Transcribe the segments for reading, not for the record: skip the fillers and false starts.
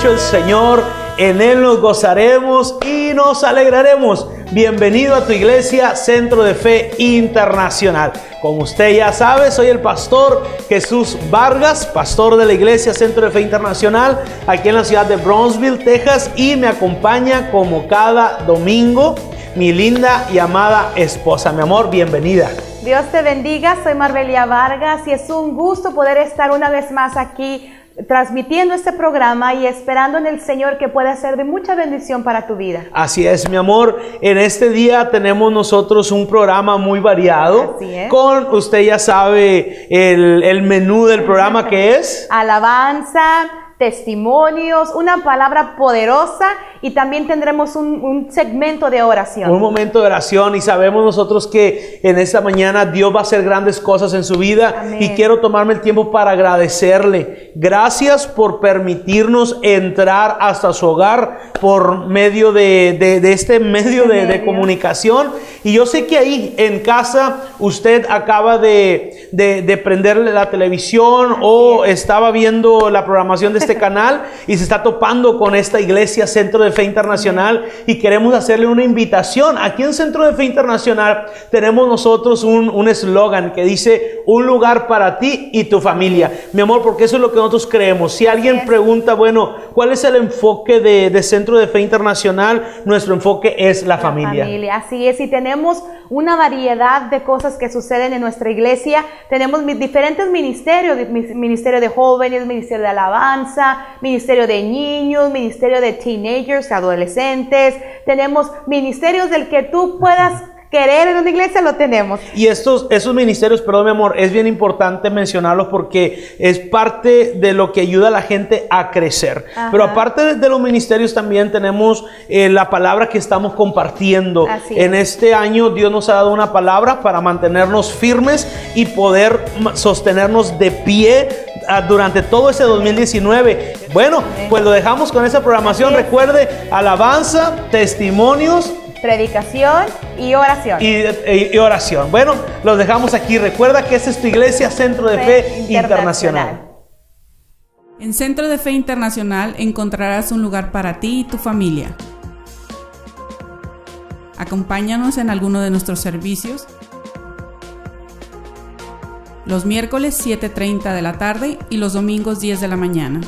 hecho el Señor, en Él nos gozaremos y nos alegraremos. Bienvenido a tu iglesia, Centro de Fe Internacional. Como usted ya sabe, soy el pastor Jesús Vargas, pastor de la iglesia Centro de Fe Internacional, aquí en la ciudad de Brownsville, Texas, y me acompaña como cada domingo mi linda y amada esposa. Mi amor, bienvenida. Dios te bendiga, soy Marbelia Vargas y es un gusto poder estar una vez más aquí transmitiendo este programa y esperando en el Señor que pueda ser de mucha bendición para tu vida. Así es, mi amor. En este día tenemos nosotros un programa muy variado. Así es. Con, usted ya sabe, el menú del programa que es alabanza, testimonios, una palabra poderosa y también tendremos un segmento de oración. Un momento de oración, y sabemos nosotros que en esta mañana Dios va a hacer grandes cosas en su vida. Amén. Y quiero tomarme el tiempo para agradecerle. Gracias por permitirnos entrar hasta su hogar por medio de este medio de comunicación. Y yo sé que ahí en casa usted acaba de prenderle la televisión o estaba viendo la programación de este canal y se está topando con esta iglesia Centro de Fe Internacional, y queremos hacerle una invitación. Aquí en Centro de Fe Internacional tenemos nosotros un eslogan que dice: un lugar para ti y tu familia. Mi amor, porque eso es lo que nosotros creemos. Si alguien pregunta, bueno, ¿cuál es el enfoque de Centro de Fe Internacional? Nuestro enfoque es la familia. Así es, y tenemos una variedad de cosas que suceden en nuestra iglesia. Tenemos diferentes ministerios, ministerio de jóvenes, ministerio de alabanza, ministerio de niños, ministerio de teenagers, adolescentes. Tenemos ministerios del que tú puedas querer en una iglesia, lo tenemos. Y esos ministerios, perdón mi amor, es bien importante mencionarlos porque es parte de lo que ayuda a la gente a crecer. Ajá. Pero aparte de los ministerios también tenemos la palabra que estamos compartiendo. En este año Dios nos ha dado una palabra para mantenernos firmes y poder sostenernos de pie durante todo ese 2019. Bueno, pues lo dejamos con esa programación. Recuerde, alabanza, testimonios, predicación y oración. Y oración. Bueno, los dejamos aquí. Recuerda que esta es tu iglesia Centro de Fe Internacional. En Centro de Fe Internacional encontrarás un lugar para ti y tu familia. Acompáñanos en alguno de nuestros servicios. Los miércoles 7:30 de la tarde y los domingos 10 de la mañana.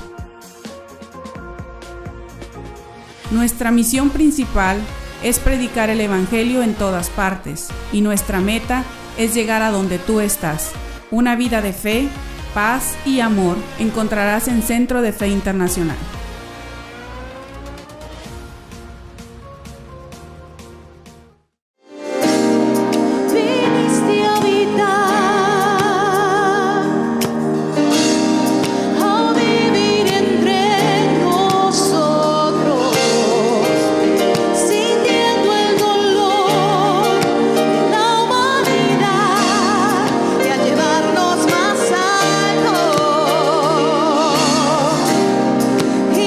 Nuestra misión principal es predicar el Evangelio en todas partes, y nuestra meta es llegar a donde tú estás. Una vida de fe, paz y amor encontrarás en Centro de Fe Internacional. Y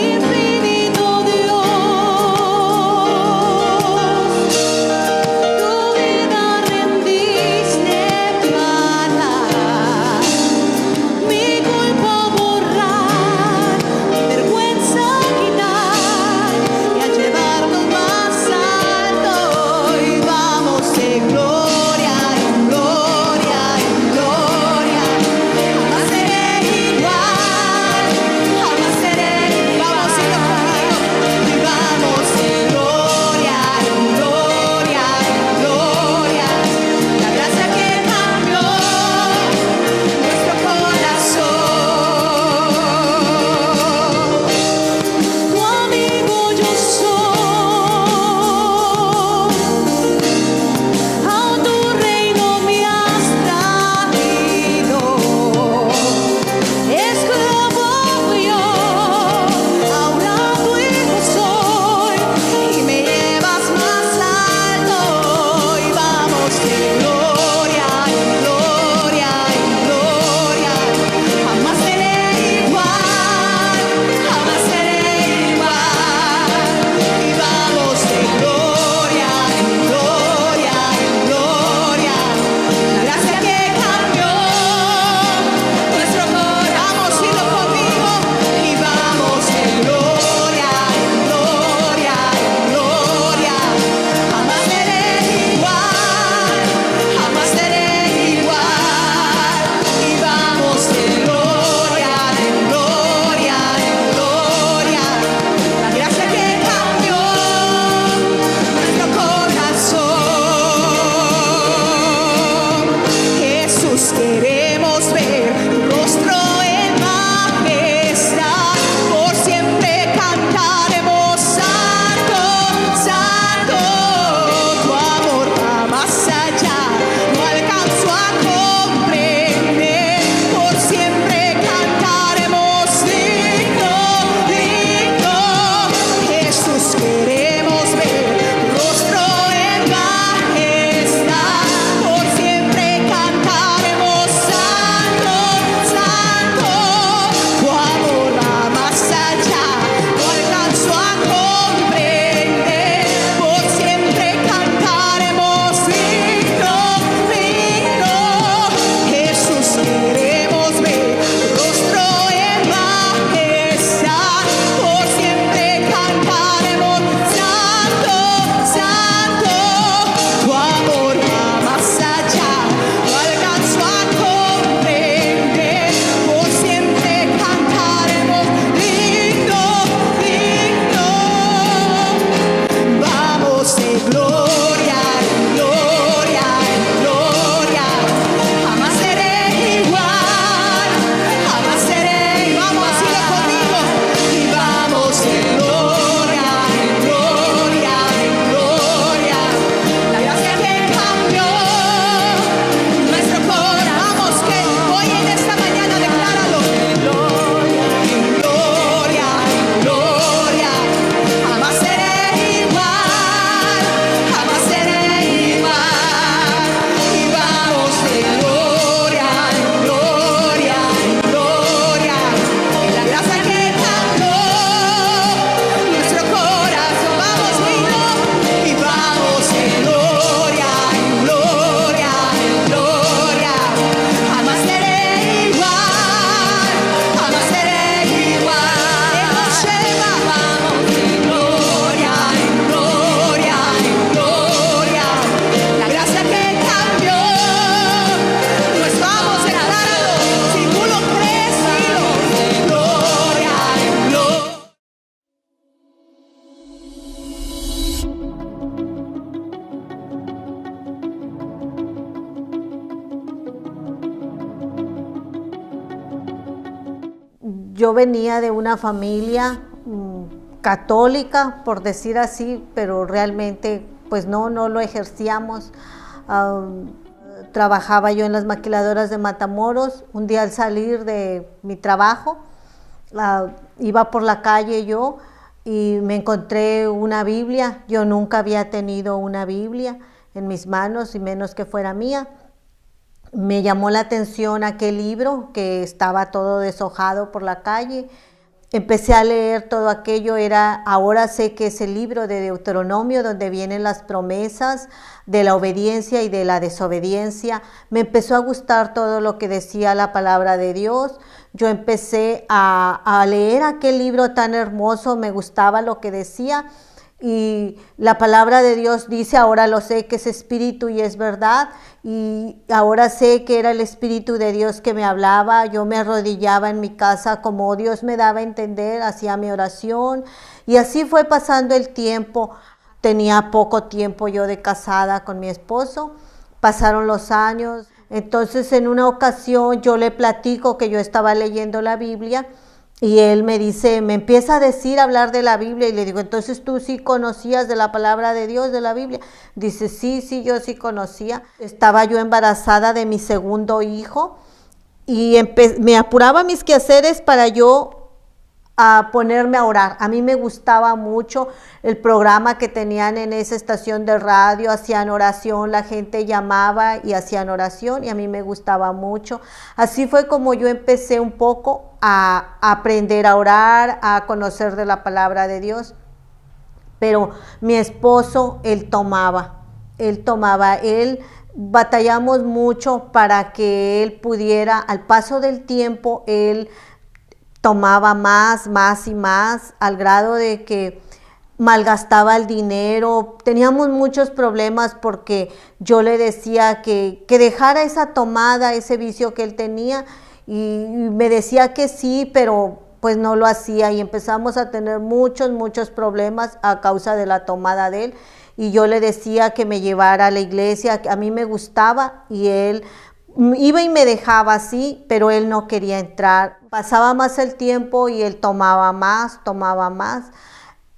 yo venía de una familia católica, por decir así, pero realmente pues no lo ejercíamos. Trabajaba yo en las maquiladoras de Matamoros. Un día al salir de mi trabajo, iba por la calle yo y me encontré una Biblia. Yo nunca había tenido una Biblia en mis manos, y menos que fuera mía. Me llamó la atención aquel libro que estaba todo deshojado por la calle. Empecé a leer todo aquello. Ahora sé que es el libro de Deuteronomio, donde vienen las promesas de la obediencia y de la desobediencia. Me empezó a gustar todo lo que decía la palabra de Dios. Yo empecé a leer aquel libro tan hermoso, me gustaba lo que decía. Y la palabra de Dios dice, ahora lo sé, que es espíritu y es verdad, y ahora sé que era el Espíritu de Dios que me hablaba. Yo me arrodillaba en mi casa como Dios me daba a entender, hacía mi oración, y así fue pasando el tiempo. Tenía poco tiempo yo de casada con mi esposo, pasaron los años. Entonces en una ocasión yo le platico que yo estaba leyendo la Biblia, y él me dice, me empieza a hablar de la Biblia, y le digo, entonces tú sí conocías de la palabra de Dios, de la Biblia. Dice, sí, yo sí conocía. Estaba yo embarazada de mi segundo hijo, y me apuraba mis quehaceres para yo a ponerme a orar. A mí me gustaba mucho el programa que tenían en esa estación de radio, hacían oración, la gente llamaba y hacían oración, y a mí me gustaba mucho. Así fue como yo empecé un poco a aprender a orar, a conocer de la palabra de Dios. Pero mi esposo, él batallamos mucho para que él pudiera, al paso del tiempo, él tomaba más y más, al grado de que malgastaba el dinero. Teníamos muchos problemas porque yo le decía que dejara esa tomada, ese vicio que él tenía, y me decía que sí, pero pues no lo hacía, y empezamos a tener muchos problemas a causa de la tomada de él. Y yo le decía que me llevara a la iglesia, que a mí me gustaba, y él iba y me dejaba así, pero él no quería entrar. Pasaba más el tiempo y él tomaba más.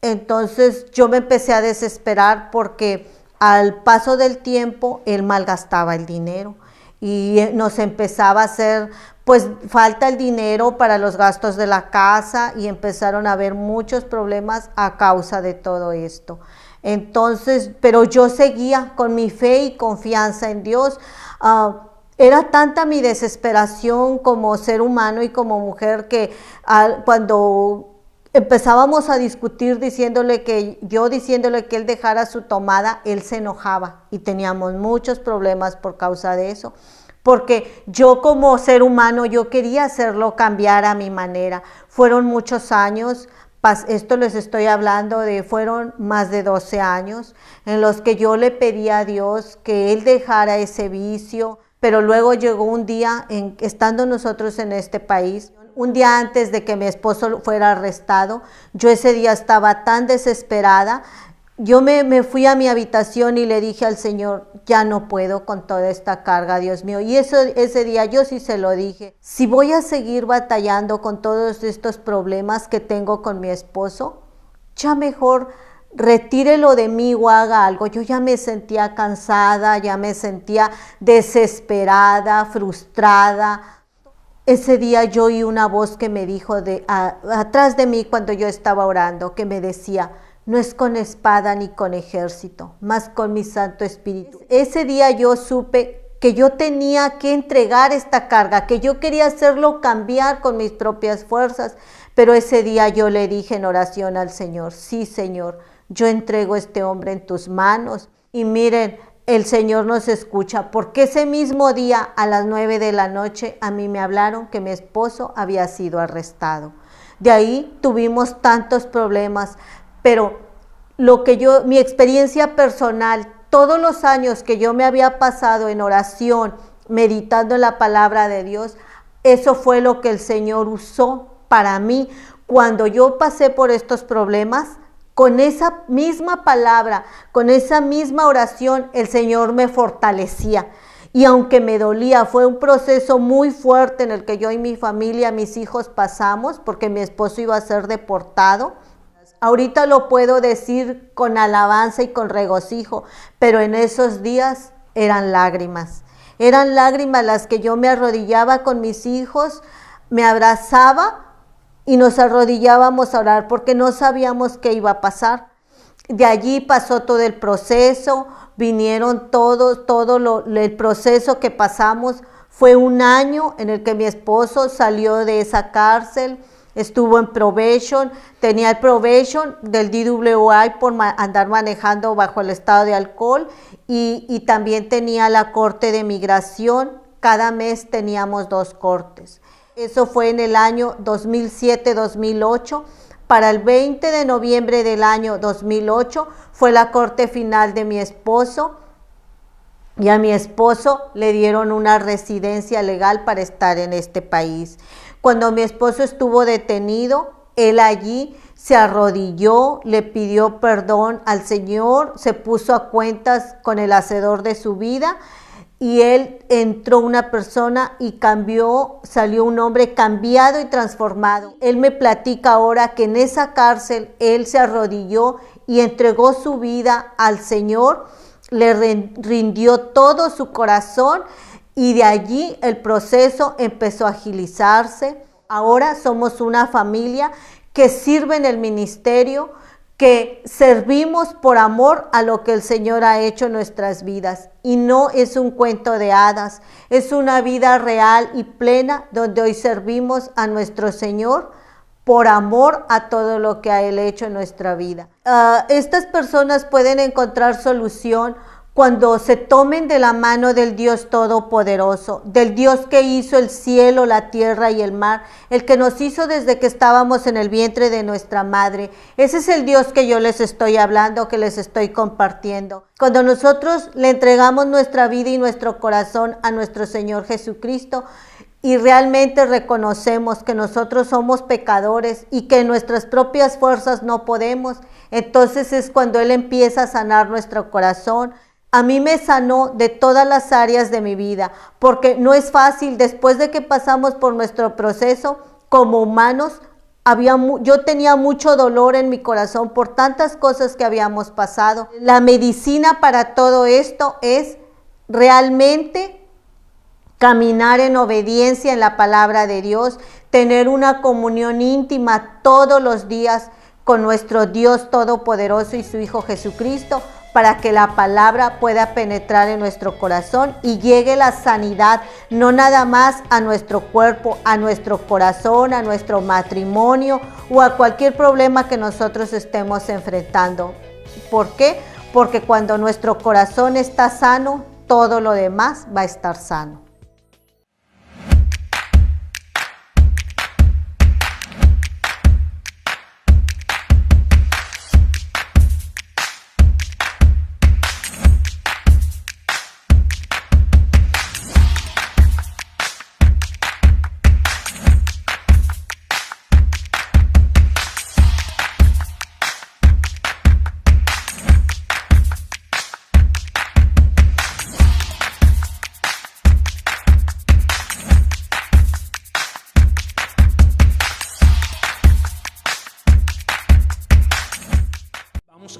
Entonces yo me empecé a desesperar porque al paso del tiempo él malgastaba el dinero y nos empezaba a hacer pues falta el dinero para los gastos de la casa, y empezaron a haber muchos problemas a causa de todo esto. Entonces, pero yo seguía con mi fe y confianza en Dios. Era tanta mi desesperación como ser humano y como mujer que cuando empezábamos a discutir diciéndole que él dejara su tomada, él se enojaba, y teníamos muchos problemas por causa de eso. Porque yo como ser humano, yo quería hacerlo cambiar a mi manera. Fueron muchos años, esto les estoy hablando fueron más de 12 años, en los que yo le pedí a Dios que él dejara ese vicio. Pero luego llegó un día, estando nosotros en este país, un día antes de que mi esposo fuera arrestado, yo ese día estaba tan desesperada. Yo me fui a mi habitación y le dije al Señor, ya no puedo con toda esta carga, Dios mío. Y ese día yo sí se lo dije, si voy a seguir batallando con todos estos problemas que tengo con mi esposo, ya mejor retírelo de mí o haga algo. Yo ya me sentía cansada, ya me sentía desesperada, frustrada. Ese día yo oí una voz que me dijo atrás de mí cuando yo estaba orando, que me decía, no es con espada ni con ejército, mas con mi Santo Espíritu. Ese día yo supe que yo tenía que entregar esta carga, que yo quería hacerlo cambiar con mis propias fuerzas, pero ese día yo le dije en oración al Señor, sí Señor, yo entrego a este hombre en tus manos. Y miren, el Señor nos escucha, porque ese mismo día a las 9 de la noche a mí me hablaron que mi esposo había sido arrestado. De ahí tuvimos tantos problemas, pero mi experiencia personal, todos los años que yo me había pasado en oración, meditando en la palabra de Dios, eso fue lo que el Señor usó para mí. Cuando yo pasé por estos problemas, con esa misma palabra, con esa misma oración, el Señor me fortalecía. Y aunque me dolía, fue un proceso muy fuerte en el que yo y mi familia, mis hijos pasamos, porque mi esposo iba a ser deportado. Ahorita lo puedo decir con alabanza y con regocijo, pero en esos días eran lágrimas. Eran lágrimas las que yo me arrodillaba con mis hijos, me abrazaba y nos arrodillábamos a orar porque no sabíamos qué iba a pasar. De allí pasó todo el proceso, vinieron el proceso que pasamos. Fue un año en el que mi esposo salió de esa cárcel, estuvo en probation, tenía el probation del DWI por andar manejando bajo el estado de alcohol y también tenía la corte de migración. Cada mes teníamos 2 cortes. Eso fue en el año 2007-2008. Para el 20 de noviembre del año 2008 fue la corte final de mi esposo y a mi esposo le dieron una residencia legal para estar en este país. Cuando mi esposo estuvo detenido, él allí se arrodilló, le pidió perdón al Señor, se puso a cuentas con el hacedor de su vida y él entró una persona y cambió, salió un hombre cambiado y transformado. Él me platica ahora que en esa cárcel él se arrodilló y entregó su vida al Señor, le rindió todo su corazón y de allí el proceso empezó a agilizarse. Ahora somos una familia que sirve en el ministerio, que servimos por amor a lo que el Señor ha hecho en nuestras vidas. Y no es un cuento de hadas, es una vida real y plena donde hoy servimos a nuestro Señor por amor a todo lo que ha Él hecho en nuestra vida. Estas personas pueden encontrar solución cuando se tomen de la mano del Dios Todopoderoso, del Dios que hizo el cielo, la tierra y el mar, el que nos hizo desde que estábamos en el vientre de nuestra madre. Ese es el Dios que yo les estoy hablando, que les estoy compartiendo. Cuando nosotros le entregamos nuestra vida y nuestro corazón a nuestro Señor Jesucristo, y realmente reconocemos que nosotros somos pecadores y que en nuestras propias fuerzas no podemos, entonces es cuando Él empieza a sanar nuestro corazón. A mí me sanó de todas las áreas de mi vida, porque no es fácil. Después de que pasamos por nuestro proceso como humanos, yo tenía mucho dolor en mi corazón por tantas cosas que habíamos pasado. La medicina para todo esto es realmente caminar en obediencia en la palabra de Dios, tener una comunión íntima todos los días con nuestro Dios Todopoderoso y su Hijo Jesucristo, para que la palabra pueda penetrar en nuestro corazón y llegue la sanidad, no nada más a nuestro cuerpo, a nuestro corazón, a nuestro matrimonio o a cualquier problema que nosotros estemos enfrentando. ¿Por qué? Porque cuando nuestro corazón está sano, todo lo demás va a estar sano.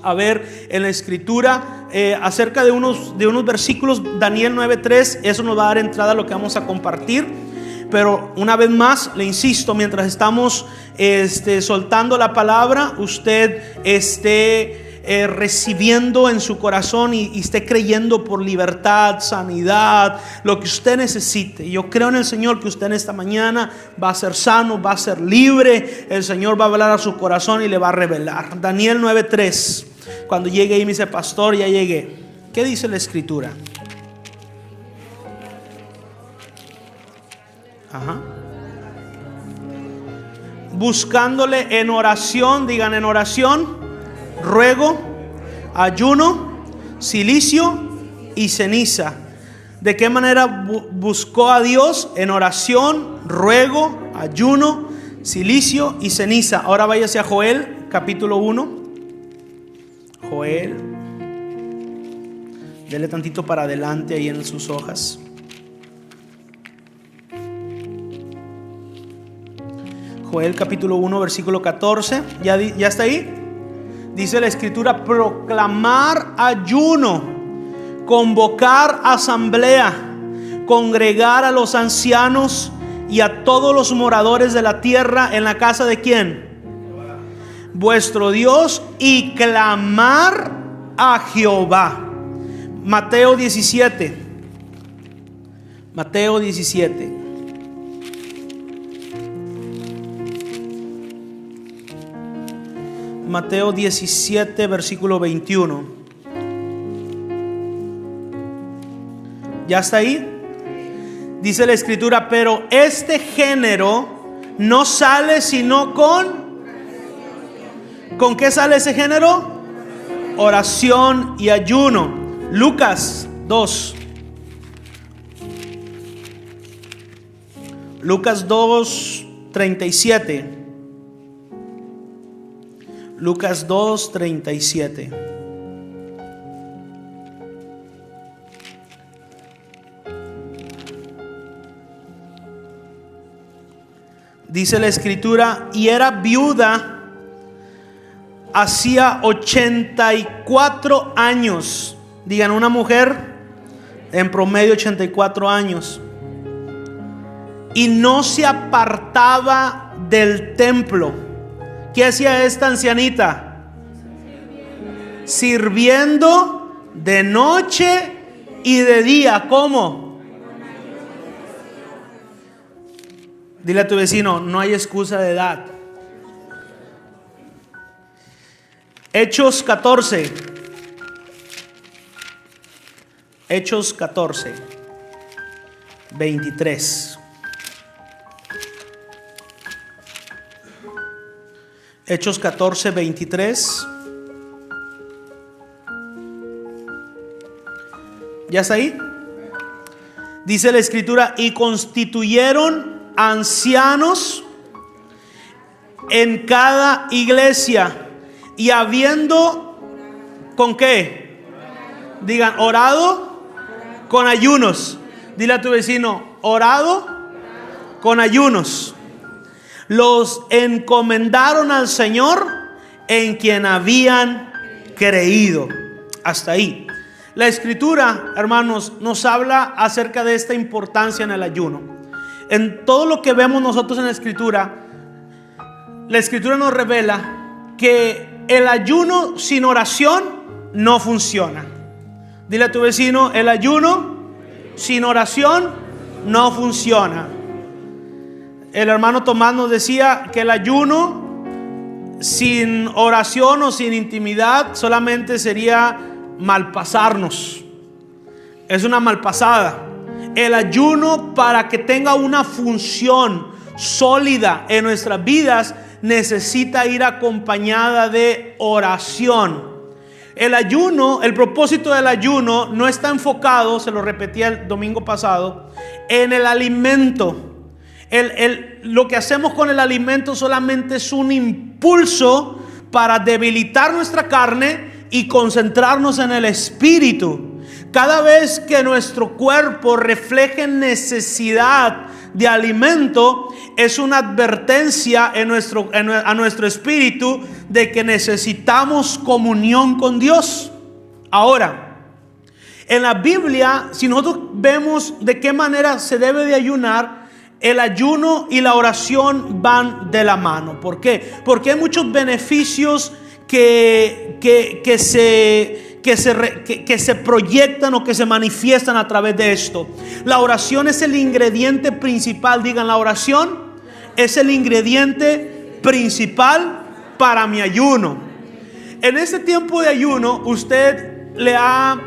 A ver en la escritura acerca de unos versículos. Daniel 9:3, eso nos va a dar entrada a lo que vamos a compartir. Pero una vez más le insisto, mientras estamos soltando la palabra, usted esté recibiendo en su corazón y esté creyendo por libertad, sanidad, lo que usted necesite. Yo creo en el Señor que usted en esta mañana va a ser sano, va a ser libre. El Señor va a hablar a su corazón y le va a revelar. Daniel 9:3. Cuando llegue ahí me dice: pastor, ya llegué. ¿Qué dice la escritura? Buscándole en oración, digan en oración, ruego, ayuno, cilicio y ceniza. ¿De qué manera buscó a Dios? En oración, ruego, ayuno, cilicio y ceniza. Ahora váyase a Joel capítulo 1. Joel Dele tantito para adelante ahí en sus hojas. Joel capítulo 1 versículo 14. ¿Ya está ahí? Dice la escritura: proclamar ayuno, convocar asamblea, congregar a los ancianos y a todos los moradores de la tierra en la casa de ¿quién? Vuestro Dios, y clamar a Jehová. Mateo 17. Mateo 17. Mateo 17, versículo 21. ¿Ya está ahí? Dice la escritura: pero este género no sale sino ¿con qué sale ese género? Oración y ayuno. Lucas 2. Lucas 2, 37. Lucas 2, 37. Dice la escritura: y era viuda hacía 84 años. Digan, una mujer en promedio 84 años. Y no se apartaba del templo. ¿Qué hacía esta ancianita? Sirviendo de noche y de día. ¿Cómo? Dile a tu vecino: no hay excusa de edad. Hechos 14. Hechos 14, 23. Hechos 14, 23. ¿Ya está ahí? Dice la escritura: y constituyeron ancianos en cada iglesia, y habiendo ¿con qué? Digan, orado con ayunos. Dile a tu vecino: orado con ayunos. Los encomendaron al Señor en quien habían creído. Hasta ahí. La escritura, hermanos, nos habla acerca de esta importancia en el ayuno. En todo lo que vemos nosotros en la escritura nos revela que el ayuno sin oración no funciona. Dile a tu vecino: el ayuno sin oración no funciona. El hermano Tomás nos decía que el ayuno sin oración o sin intimidad solamente sería malpasarnos. Es una malpasada. El ayuno, para que tenga una función sólida en nuestras vidas, necesita ir acompañada de oración. El ayuno, el propósito del ayuno no está enfocado, se lo repetí el domingo pasado, en el alimento. Lo que hacemos con el alimento solamente es un impulso para debilitar nuestra carne y concentrarnos en el espíritu. Cada vez que nuestro cuerpo refleje necesidad de alimento, es una advertencia a nuestro espíritu de que necesitamos comunión con Dios. Ahora, en la Biblia, si nosotros vemos de qué manera se debe de ayunar, el ayuno y la oración van de la mano. ¿Por qué? Porque hay muchos beneficios que se proyectan o que se manifiestan a través de esto. La oración es el ingrediente principal. Digan, la oración es el ingrediente principal para mi ayuno. En este tiempo de ayuno, usted le ha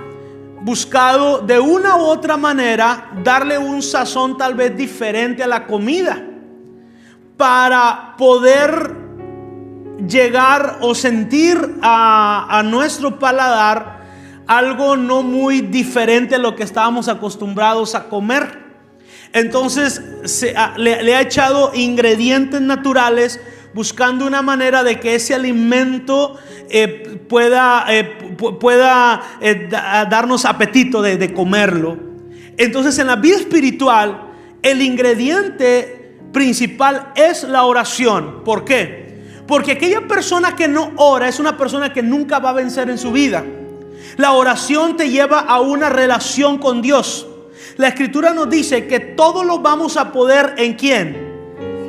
buscado de una u otra manera darle un sazón tal vez diferente a la comida, para poder llegar o sentir a nuestro paladar algo no muy diferente a lo que estábamos acostumbrados a comer. Entonces le ha echado ingredientes naturales, buscando una manera de que ese alimento pueda pueda darnos apetito de comerlo. Entonces, en la vida espiritual, el ingrediente principal es la oración. ¿Por qué? Porque aquella persona que no ora es una persona que nunca va a vencer en su vida. La oración te lleva a una relación con Dios. La Escritura nos dice que todo lo vamos a poder ¿en quién?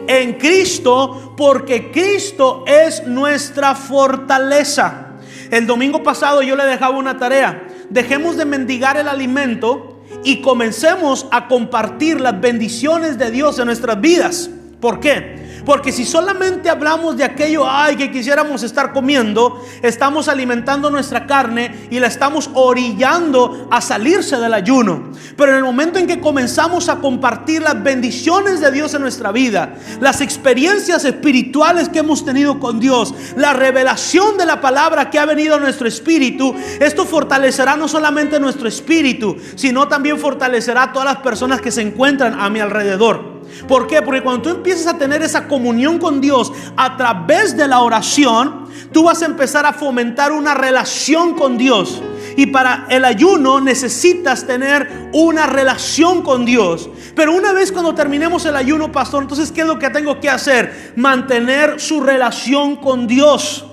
En Cristo, porque Cristo es nuestra fortaleza. El domingo pasado yo le dejaba una tarea: dejemos de mendigar el alimento y comencemos a compartir las bendiciones de Dios en nuestras vidas. ¿Por qué? Porque si solamente hablamos de aquello que quisiéramos estar comiendo, estamos alimentando nuestra carne y la estamos orillando a salirse del ayuno. Pero en el momento en que comenzamos a compartir las bendiciones de Dios en nuestra vida, las experiencias espirituales que hemos tenido con Dios, la revelación de la palabra que ha venido a nuestro espíritu, esto fortalecerá no solamente nuestro espíritu, sino también fortalecerá a todas las personas que se encuentran a mi alrededor. ¿Por qué? Porque cuando tú empiezas a tener esa comunión con Dios a través de la oración, tú vas a empezar a fomentar una relación con Dios. Y para el ayuno necesitas tener una relación con Dios. Pero una vez cuando terminemos el ayuno, pastor, entonces ¿qué es lo que tengo que hacer? Mantener su relación con Dios.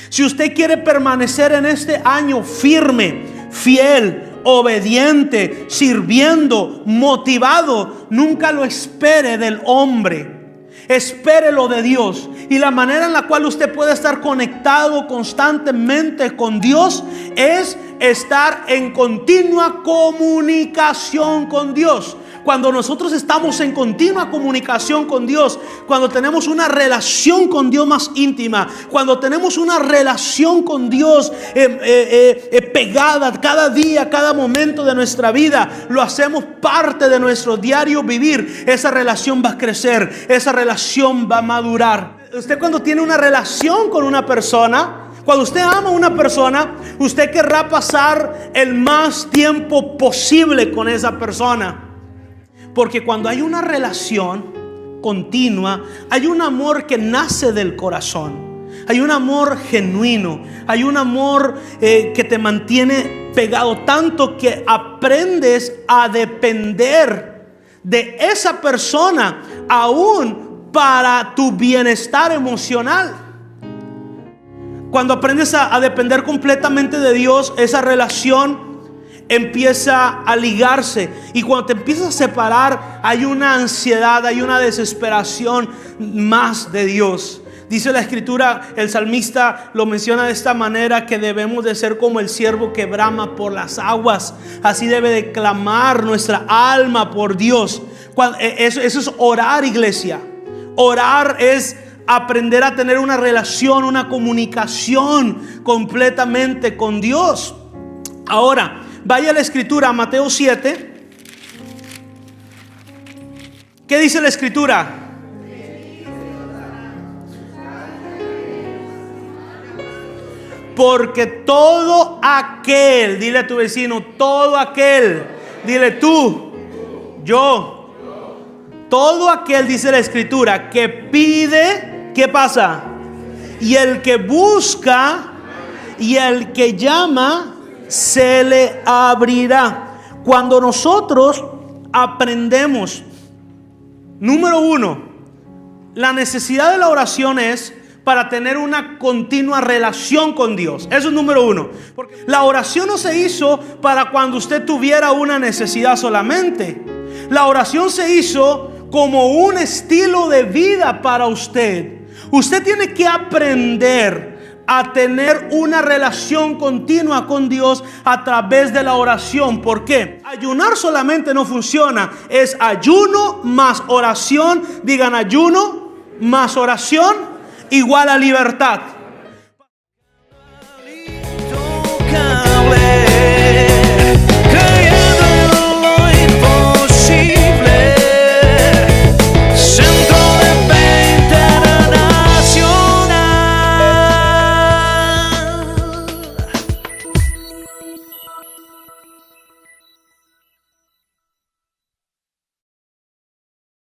Si usted quiere permanecer en este año firme, fiel, obediente, sirviendo, motivado, nunca lo espere del hombre, espérelo de Dios. Y la manera en la cual usted puede estar conectado constantemente con Dios es estar en continua comunicación con Dios. Cuando nosotros estamos en continua comunicación con Dios, cuando tenemos una relación con Dios más íntima, cuando tenemos una relación con Dios pegada cada día, cada momento de nuestra vida, lo hacemos parte de nuestro diario vivir, esa relación va a crecer, esa relación va a madurar. Usted cuando tiene una relación con una persona, cuando usted ama a una persona, usted querrá pasar el más tiempo posible con esa persona. Porque cuando hay una relación continua, hay un amor que nace del corazón. Hay un amor genuino. Hay un amor que te mantiene pegado, tanto que aprendes a depender de esa persona aún para tu bienestar emocional. Cuando aprendes a depender completamente de Dios, esa relación empieza a ligarse, y cuando te empiezas a separar hay una ansiedad, hay una desesperación más de Dios. Dice la Escritura, el salmista lo menciona de esta manera, que debemos de ser como el ciervo que brama por las aguas. Así debe de clamar nuestra alma por Dios. Eso es orar, iglesia. Orar es aprender a tener una relación, una comunicación completamente con Dios. Ahora, vaya a la Escritura, a Mateo 7. ¿Qué dice la Escritura? Porque todo aquel, dile a tu vecino, todo aquel, dile tú, yo, todo aquel, dice la Escritura, que pide, ¿qué pasa? Y el que busca y el que llama, se le abrirá. Cuando nosotros aprendemos, número uno, la necesidad de la oración es para tener una continua relación con Dios. Eso es número uno. Porque la oración no se hizo para cuando usted tuviera una necesidad solamente. La oración se hizo como un estilo de vida para usted. Usted tiene que aprender a tener una relación continua con Dios a través de la oración. ¿Por qué? Ayunar solamente no funciona. Es ayuno más oración. Digan, ayuno más oración igual a libertad.